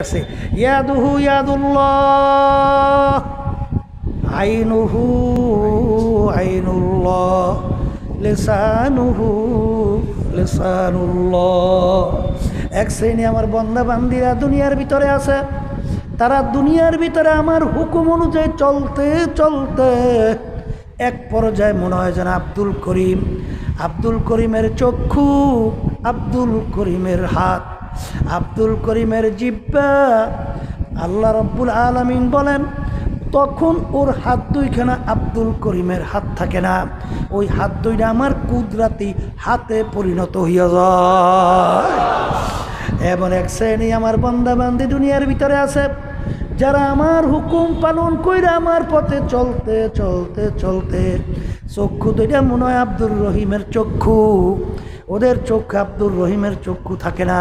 আছে ইয়াদুহু ইয়াদুল্লাহ আইনুহু আইনুল্লাহ লিসানুহু লিসানুল্লাহ। এক শ্রেণী আমার বান্দা বান্দিরা দুনিয়ার ভিতরে আছে, তারা দুনিয়ার ভিতরে আমার হুকুম অনুযায়ী চলতে চলতে এক পর্যায়ে মনে হয় যেন আব্দুল করিমের চক্ষু, আব্দুল করিমের হাত, আব্দুল করিমের জিহ্বা। আল্লাহ রাব্বুল আলামিন বলেন তখন ওর হাত দুইখানা আব্দুল করিমের হাত থাকে না, ওই হাত দুইটা আমার কুদরতি হাতে পরিণত হইয়া যায়। এমন এক শ্রেণী আমার বান্দা বান্দি দুনিয়ার ভিতরে আছে, যারা আমার হুকুম পালন কইরা আমার পথে চলতে চলতে চলতে চক্ষু দুইটা মনে হয় আব্দুর রহিমের চক্ষু, ওদের চক্ষু আব্দুর রহিমের চক্ষু থাকে না।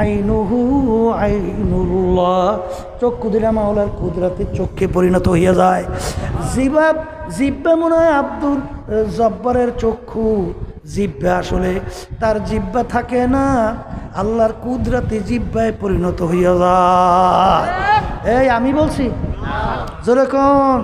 আইনুহু আইনুল্লাহ, চক্ষু দুইটা মাওলার কুদরতের চক্ষে পরিণত হইয়া যায়। জিহ্বা মনে হয় আব্দুল জব্বারের চক্ষু, জিহ্বা আসলে তার জিহ্বা থাকে না, আল্লাহর কুদরতি জিহ্বায় পরিণত হইয়া যায়। এই আমি বলছি জোরে কোন?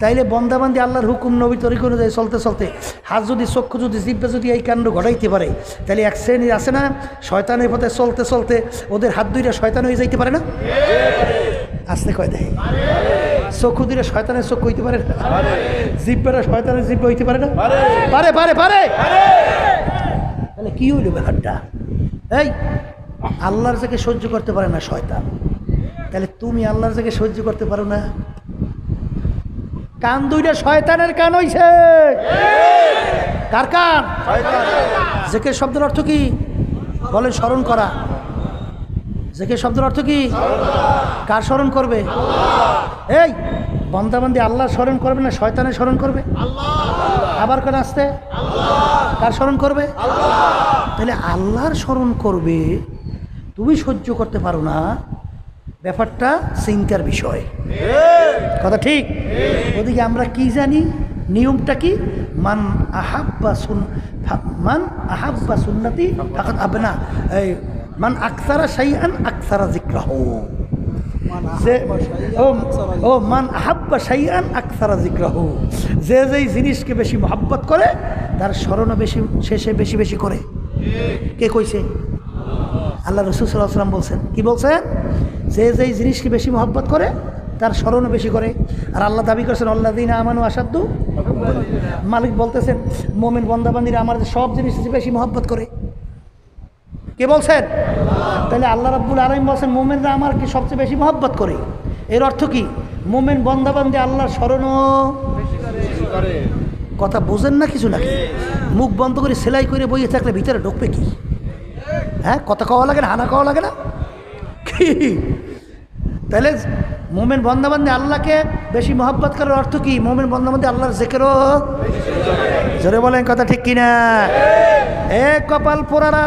তাইলে বন্দাবান্দি আল্লাহর হুকুম নবী তরিক অনুযায়ী চলতে চলতে হাত যদি চক্ষু যদি জিহ্বা যদি এই কাণ্ড ঘটাইতে পারে, তাহলে এক শ্রেণীর আছে না শয়তানের পথে চলতে চলতে ওদের হাত দুইটা শয়তান হয়ে যাইতে পারে না? আসতে কয় দেয় চক্ষু দুইটা শয়তানের চক্ষু হইতে পারে না? জিহ্বাটা শয়তানের জিহ্বা হইতে পারে না? পারে পারে পারে। তাহলে কি হইল ব্যাপারটা? এই আল্লাহর থেকে সহ্য করতে পারে না শয়তান, তাহলে তুমি আল্লাহর থেকে সহ্য করতে পারো না? কান দুইটা শয়তানের কান হইছে। কার কান? জেকের শব্দের অর্থ কি বলেন? স্মরণ করা। জেকের শব্দের অর্থ কি? কার স্মরণ করবে? এই বন্দাবান্দি আল্লাহ স্মরণ করবে না শয়তানের স্মরণ করবে? আবার কেন আসতে? কার স্মরণ করবে? তাহলে আল্লাহর স্মরণ করবে, তুমি সহ্য করতে পারো না, ব্যাপারটা চিন্তার বিষয়। কথা ঠিক? ওদিকে আমরা কি জানি নিয়মটা কি? মান আহাব্বা সুন্নতি ফাকাদ আবনা, এই মান আকসারা শাইআন আকসারা যিকরাহু, ও মান আহাব্বা শাইআন আকসারা যিকরাহু, যে যেই জিনিসকে বেশি মহব্বত করে তার স্মরণও বেশি, শেষে বেশি বেশি করে। কে কইছে? আল্লাহ রাসূল সাল্লাল্লাহু আলাইহি ওয়াসাল্লাম বলছেন। কি বলছেন? যে যেই জিনিসকে বেশি মহব্বত করে তার স্মরণও বেশি করে। আর আল্লাহ দাবি করেছেন আল্লাযীনা আমানু আশাদ্দু, মালিক বলতেছেন মুমিন বান্দাবান্দিরা আমার সব জিনিস বেশি মহব্বত করে। কে বলছেন? তাহলে আল্লাহ রাব্বুল আলামিন বলছেন মুমিনরা আমার কি সবচেয়ে বেশি মহব্বত করে। এর অর্থ কি? মুমিন বান্দাবান্দি আল্লাহর স্মরণও বেশি করে। কথা বোঝেন না কিছু নাকি? মুখ বন্ধ করে সেলাই করে বইয়ে থাকলে ভিতরে ঢুকবে কি? হ্যাঁ, কথা কওয়া লাগে না, হানা কওয়া লাগে না কি? তাহলে মোমেন বন্দাবান্দি আল্লাহকে বেশি মহব্বত করার অর্থ কি? মোমেন বন্দাবান্দি আল্লাহর জিকিরও জোরে বলেন, কথা ঠিক কিনা? এ কপাল পোড়ারা,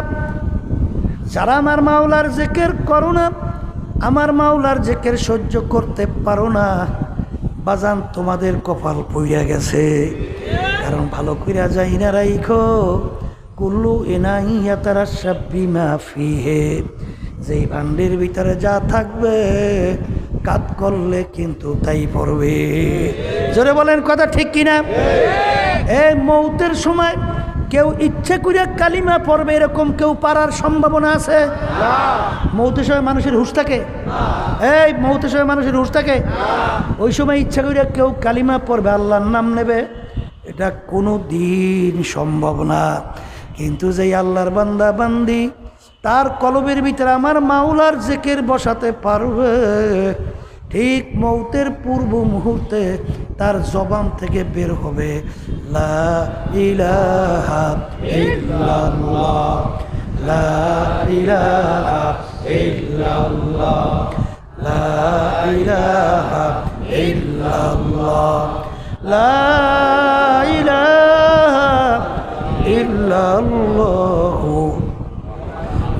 যারা আমার মাওলার জিকির করো না, আমার মাওলার জিকির সহ্য করতে পারো না, বাজান তোমাদের কপাল পইড়া গেছে। কারণ ভালো কইরা যাই না রাইখো কুল্লু ইনাইয়াতারাশাব বিমা ফিহে, যেই ভান্ডের ভিতরে যা থাকবে কাজ করলে কিন্তু তাই পড়বে। জোরে বলেন, কথা ঠিক কিনা? এই মৌতের সময় কেউ ইচ্ছে করে কালিমা পড়বে এরকম কেউ পারার সম্ভাবনা আছে? মৌতের সময় মানুষের হুঁশ থাকে? এই মৌতের সময় মানুষের হুঁশ থাকে? ওই সময় ইচ্ছা করে কেউ কালিমা পড়বে, আল্লাহর নাম নেবে, এটা কোনো দিন সম্ভব না। কিন্তু যেই আল্লাহর বান্দা বান্দি তার কলবের ভিতরে আমার মাওলার জিকির বসাতে পারবে, ঠিক মৌতের পূর্ব মুহূর্তে তার জবান থেকে বের হবে লা ইলাহা ইল্লাল্লাহ, লা ইলাহা ইল্লাল্লাহ, লা ইলাহা ইল্লাল্লাহ, লা ইলাহা ইল্লাল্লাহু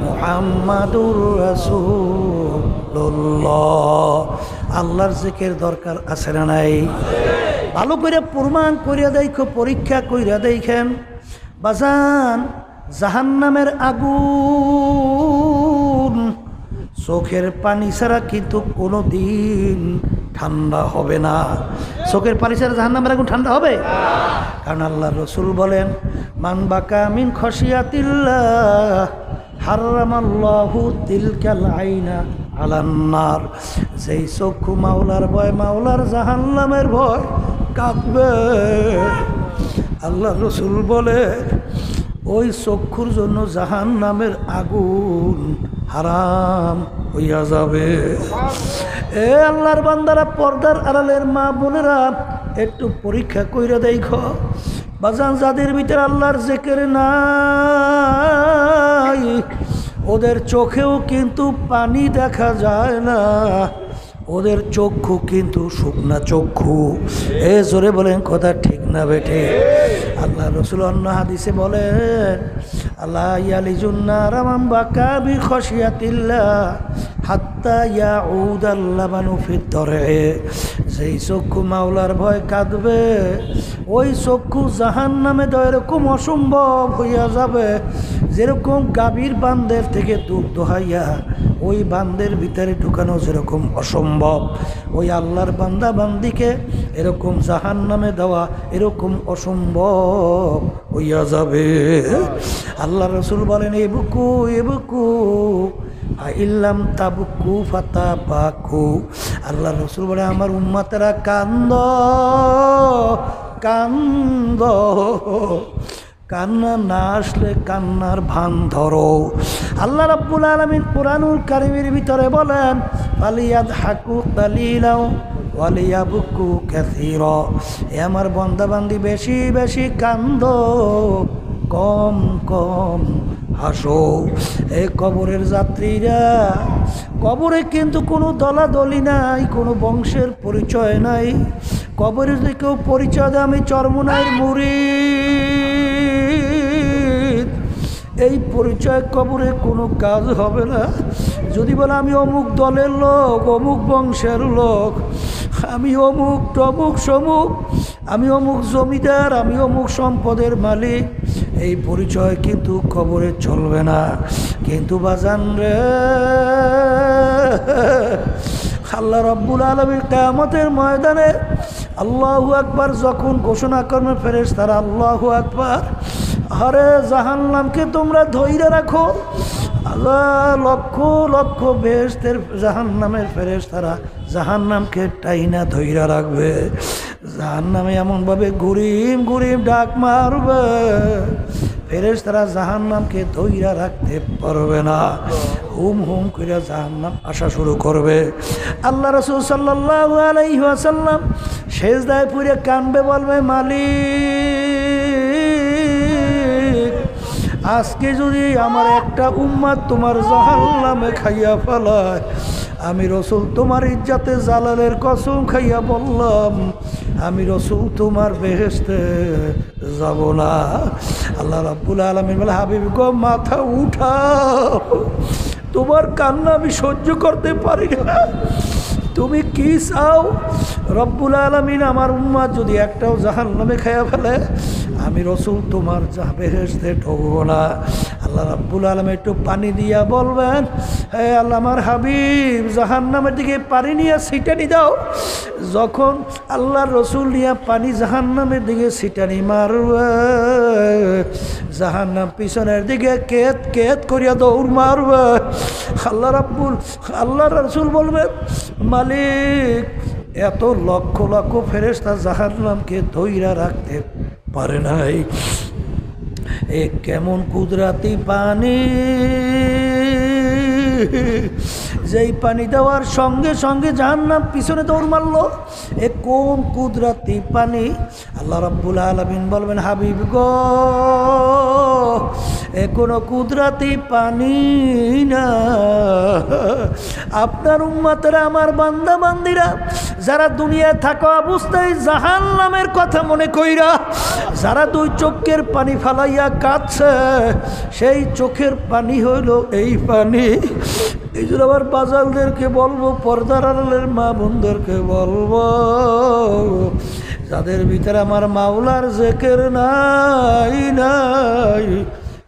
মুহাম্মাদুর রাসূলুল্লাহ। আল্লাহর জিকির দরকার আছে না নাই? ভালো করে প্রমাণ করিয়া দেখো, পরীক্ষা কইরা দেখেন বাজান, জাহান্নামের আগুন চোখের পানি ছাড়া কিন্তু কোনো দিন ঠান্ডা হবে না। চোখের পানি ছাড়া জাহান্নামের আগুন ঠান্ডা হবে? কারণ আল্লাহ রসুল বলেন, মান বাকা মিন খশিয়াতিল্লাহ হারামাল্লাহু তিলকাল আইনা আলান্নার। যেই চক্ষু মাওলার ভয়, মাওলার জাহান্নামের ভয় কাঁদবে, আল্লাহ রসুল বলে ওই চক্ষুর জন্য জাহান্নামের আগুন হারাম হইয়া যাবে। এ আল্লাহর বান্দারা, পর্দার আড়ালের মা বোনেরা, একটু পরীক্ষা কইরা দেখো বাজান, যাদের ভিতরে আল্লাহর জিকির নাই ওদের চোখেও কিন্তু পানি দেখা যায় না, ওদের চক্ষু কিন্তু শুকনা চক্ষু। এ জোরে বলেন কথা ঠিক না বেঠে? আল্লাহ রসুল অন্য হাদিসে বলেন, আল্লাহ ইয়ালিজুন্নার মান বাকা বি খশিয়াতিল্লাহ হাত্তা ইয়াউদাল লাবানু ফিদ দরএ। যেই চক্ষু মাওলার ভয় কাঁদবে, ওই চক্ষু জাহান্নামে তো এরকম অসম্ভব হইয়া যাবে, যেরকম গাভীর বান্দের থেকে দুধ দোহাইয়া ওই বান্দের ভিতরে ঢুকানো যেরকম অসম্ভব, ওই আল্লাহর বান্দা বান্দিকে এরকম জাহান্নামে দেওয়া এরকম অসম্ভব হইয়া যাবে। আল্লাহ রসুল বলেন, এবুকু এবুকু ইল্লাম তাবুকু ফাতা বাকু। আল্লাহ রসুল বলে, আমার উম্মতেরা কান্দ কান্দ, কান্না না আসলে কান্নার ভান ধরো। আল্লাহ রাব্বুল আলামিন কুরআনুল কারীমের ভিতরে বলেন, ফালিয়াদহাকু কালিলাও ওয়ালিয়াবকু কাসীরা। এ আমার বান্দা বান্দি, বেশি বেশি কান্দো, কম কম হাসো। এই কবরের যাত্রীরা, কবরে কিন্তু কোনো দলাদলি নাই, কোনো বংশের পরিচয় নাই। কবরে যদি কেউ পরিচয় দেয় আমি চরমোনাইর মুরিদ, এই পরিচয় কবরে কোনো কাজ হবে না। যদি বলে আমি অমুক দলের লোক, অমুক বংশের লোক, আমি অমুক টমুক সমুক, আমি অমুক জমিদার, আমি অমুক সম্পদের মালিক, এই পরিচয় কিন্তু কবরে চলবে না। কিন্তু বাজান রে, আল্লাহ রাব্বুল আলামিন কিয়ামতের ময়দানে আল্লাহু আকবার যখন ঘোষণা করবে, ফেরেশতারা আল্লাহু আকবার, আরে জাহান্নামকে তোমরা ধইরা রাখো। আল্লাহ লক্ষ লক্ষ বেহেশতের জাহান্নামের ফেরেশতারা জাহান্নামকে টাইনা ধইরা রাখবে। জাহান্নামে এমনভাবে ঘুরিম ঘুরিম ডাক মারবে, ফেরেশতারা জাহান্নামকে ধইরা রাখতে পারবে না। হুম হুম করে জাহান্নাম আসা শুরু করবে। আল্লাহ রাসূল সাল্লাল্লাহু আলাইহি ওয়াসাল্লাম সেজদায় পড়ে কাঁদবে, বলবে, মালিক, আজকে যদি আমার একটা উম্মত তোমার জাহান্নামে খাইয়া ফেলায়, আমি রসুল তোমার ইজ্জতে জালালের কসম খাইয়া বললাম, আমি রসুল তোমার বেহেশতে যাব না। আল্লাহ রাব্বুল আলামিন বলে, হাবিব গো, মাথা উঠাও, তোমার কান্না আমি সহ্য করতে পারি না। তুমি কি চাও? রব্বুল আলামিন আমার উম্মত যদি একটাও জাহান্নামে খাইয়া ফেলে, আমি রসুল তোমার বেহেশতে ঢুকবো না। আল্লাহ রাব্বুল আলামিন একটু পানি দিয়া বলবেন, হে আল্লাহ, আমার হাবিব জাহান্নামের দিকে পানি নিয়ে ছিটানি দাও। যখন আল্লাহর রসুল নিয়ে পানি জাহান্নামের দিকে ছিটানি মারবে, জাহান্নাম পিছনের দিকে কেত কেত করিয়া দৌড় মারবে। আল্লাহ রসুল বলবেন, মালিক, এত লক্ষ লক্ষ ফেরেশতা জাহান্নামকে ধইরা রাখতে পারে নাই, এ কেমন কুদরাতি পানি, যেই পানি দেওয়ার সঙ্গে সঙ্গে জাহান্নাম পিছনে দৌড় মারলো, এ কোন কুদরাতি পানি? আল্লাহ রাব্বুল আলামিন বলবেন, হাবিব গো, এ কোনো কুদরাতি পানি না। আপনার উম্মতেরা, আমার বান্দা বান্দিরা, যারা দুনিয়ায় থাকা অবস্থায় জাহান্নামের কথা মনে কইরা যারা দুই চোখের পানি ফালাইয়া কাঁদছে, সেই চোখের পানি হইল এই পানি। এই জন্য আবার বাজালদেরকে বলবো, পর্দার আড়ালের মা বোনদেরকে বলবো, যাদের ভিতরে আমার মাওলার জিকির নাই,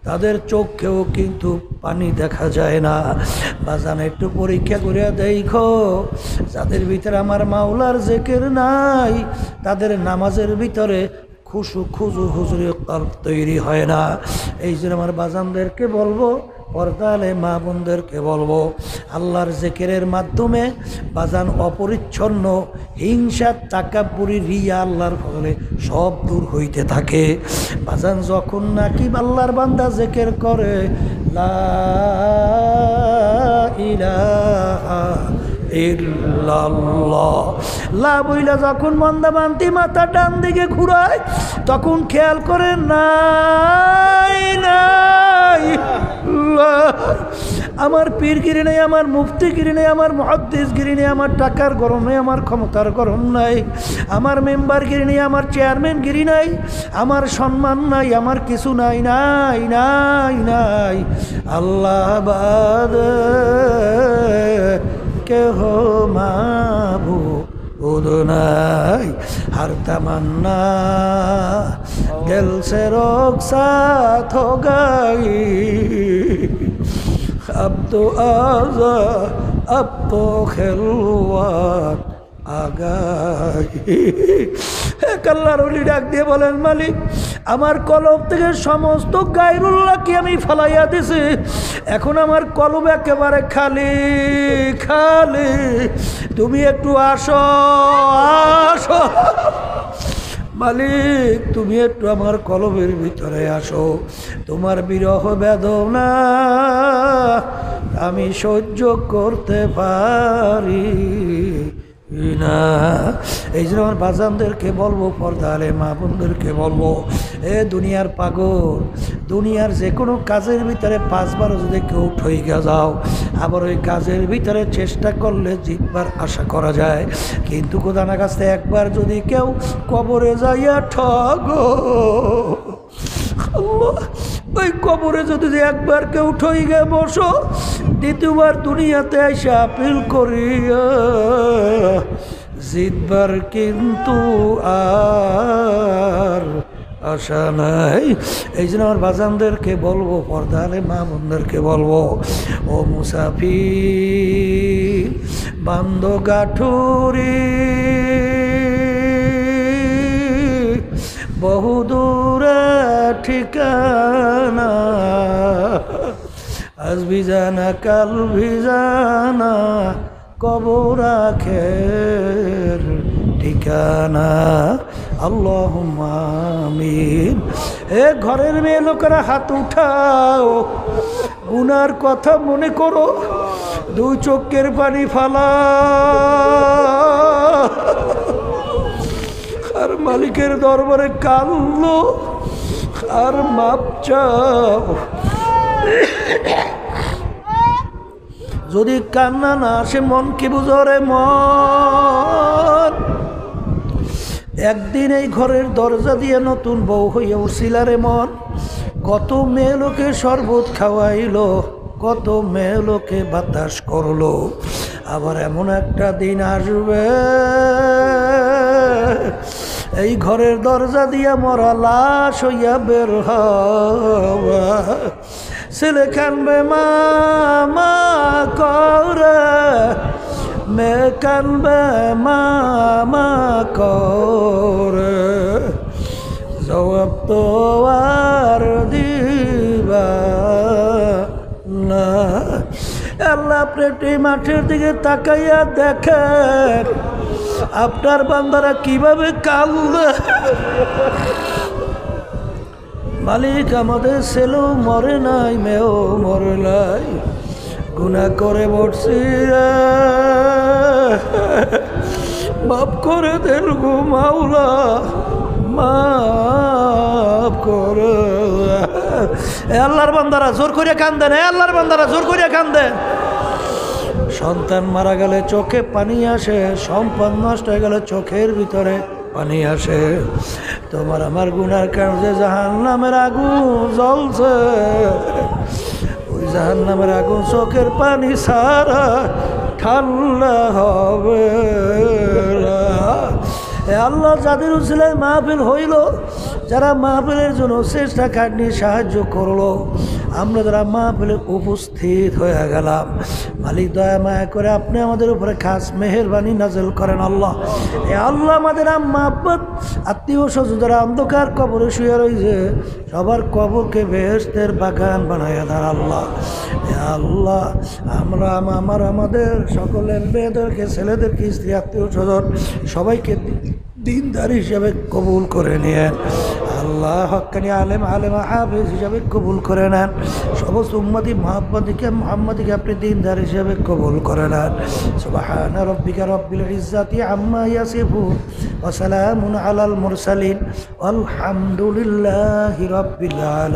তাদের চোখেও কিন্তু পানি দেখা যায় না। বাজান একটু পরীক্ষা করে দেখো, যাদের ভিতরে আমার মাওলার জিকির নাই, তাদের নামাজের ভিতরে খুজু হুজুরি কলব তৈরি হয় না। এই জন্য আমার বাজানদেরকে বলবো, পর্দালে মা বোনদেরকে বলবো, আল্লাহর জিকিরের মাধ্যমে বাজান অপরিচ্ছন্ন হিংসা, তাকাব্বুরি, রিয়া আল্লাহর ফলে সব দূর হইতে থাকে। বাজান যখন নাকি আল্লাহর বান্দা জিকির করে লা ইলাহা ইল্লাল্লাহ, লা বইলা যখন বান্দা বান্তি মাথা ডান দিকে ঘুরায়, তখন খেয়াল করে নাই নাই আমার পীরগিরি নেই, আমার মুফতিগিরি নেই, আমার মুহাদ্দিসগিরি নেই, আমার টাকার গরম নেই, আমার ক্ষমতার গরম নাই, আমার মেম্বারগিরি নেই, আমার চেয়ারম্যানগিরি নাই, আমার সম্মান নাই, আমার কিছু নাই নাই নাই নাই, আল্লাহ বাদে কেহ মাবুদ নাই। हर तमन्ना दिल से रुखसत हो गई, अब तो आजा अब तो खिलवत आ गई। আল্লাহর ওলি ডাক দিয়ে বলেন, মালিক আমার কলব থেকে সমস্ত গায়রুল্লাহকে আমি ফালাইয়া দিছি, এখন আমার কলব একেবারে খালি খালি, তুমি একটু আসো আসো মালিক, তুমি একটু আমার কলবের ভিতরে আসো, তোমার বিরহ বেদনা আমি সহ্য করতে পারি না। এই জন্য আমার বাজানদেরকে বলবো, পর্দালে মা বোনদেরকে বলবো, এ দুনিয়ার পাগল, দুনিয়ার যে কোনো কাজের ভিতরে 5 বার যদি কেউ ঠইগা যাও, আবার ওই কাজের ভিতরে চেষ্টা করলে জিতবার আশা করা যায়, কিন্তু কোদানা কাছে একবার যদি কেউ কবরে যাইয়া ঠগো, ওই কবরে যদি একবার কেউ ঠইগে বসো, দ্বিতীয়বার দুনিয়াতে এসে আপিল করিয়া জিতবার কিন্তু আর আশা নাই। এই জন্য আমার বাজানদেরকে বলবো, পর্দালে মা বোনদেরকে বলবো, ও মুসাফির বান্দ গাঠুরি বহুদূরে ঠিকানা, আজ ভিজানা কাল ভিজানা কবর আখের ঠিকানা, আল্লাহুম্মা আমিন। এ ঘরের মেয়ে লোকেরা হাত উঠাও, গুনার কথা মনে করো, 2 চোখের পানি ফালা, আর মালিকের দরবারে কাঁদলো আর মাপ চাও। যদি কান্না না আসে মন কি বুঝো রে মন, একদিন এই ঘরের দরজা দিয়ে নতুন বউ হইয়া উঠছিল রে মন, কত মেয়ে লোকে শরবত খাওয়াইলো, কত মেয়ে লোকে বাতাস করলো, আবার এমন একটা দিন আসবে এই ঘরের দরজা দিয়া মরা লাশ হইয়া বের হওয়া, ছেলে কানবে মামা করে, মেয়ে কানবে মামা করে, জবাব তো আর দিবা না। আল্লাহ আপনি মাঠের দিকে তাকাইয়া দেখেন আপনার বান্দারা কিভাবে কাঁদে। মালিক আমাদের ছেলেও মরে নাই, মেয়েও মরে নাই, গুনাহ করে বসছি, মাফ করে দেন গো মাওলা, মাফ করে। আল্লাহর বান্দারা জোর করে কান্দেন, আল্লাহর বান্দারা জোর করে কান্দেন। সন্তান মারা গেলে চোখে পানি আসে, সম্পদ নষ্ট হয়ে গেলে চোখের ভিতরে পানি আসে। তোমার আমার গুনার কারণে জাহান্নামের আগুন জ্বলছে, ওই জাহান্নামের আগুন চোখের পানি সারা ঠান্ডা হবে। আল্লাহ যাদের উসিলায় মাহফিল হইল, যারা মাহফিলের জন্য চেষ্টা খাটনি সাহায্য করলো, আমরা যারা মাহফিলে উপস্থিত হয়ে গেলাম, মালিক দয়া মায়া করে আপনি আমাদের উপরে খাস মেহেরবানি নাজেল করেন আল্লাহ। এ আল্লাহ, আমাদের আম্মা আব্বা আত্মীয় স্বজন যারা অন্ধকার কবরে শুয়ে রয়েছে, সবার কবরকে বেহেশতের বাগান বানাইয়া দেন আল্লাহ। এ আল্লাহ, আমরা আমাদের সকলের মেয়েদেরকে, ছেলেদেরকে, স্ত্রী, আত্মীয় স্বজন সবাইকে দিনদার হিসাবে কবুল করে নেন আল্লাহ। হক্কানি আলেমা হাফেজ হিসাবে কবুল করে নেন। সমস্ত উম্মতি মুহাম্মাদিকে আপনি দিনদার হিসাবে কবুল করে নেন। সুবহান রাব্বিকা রব্বিল ইজ্জাতি আম্মা ইয়াসিফুন ওয়া সালামুন আলাল মুরসালিন আলহামদুলিল্লাহি রাব্বিল আলামিন।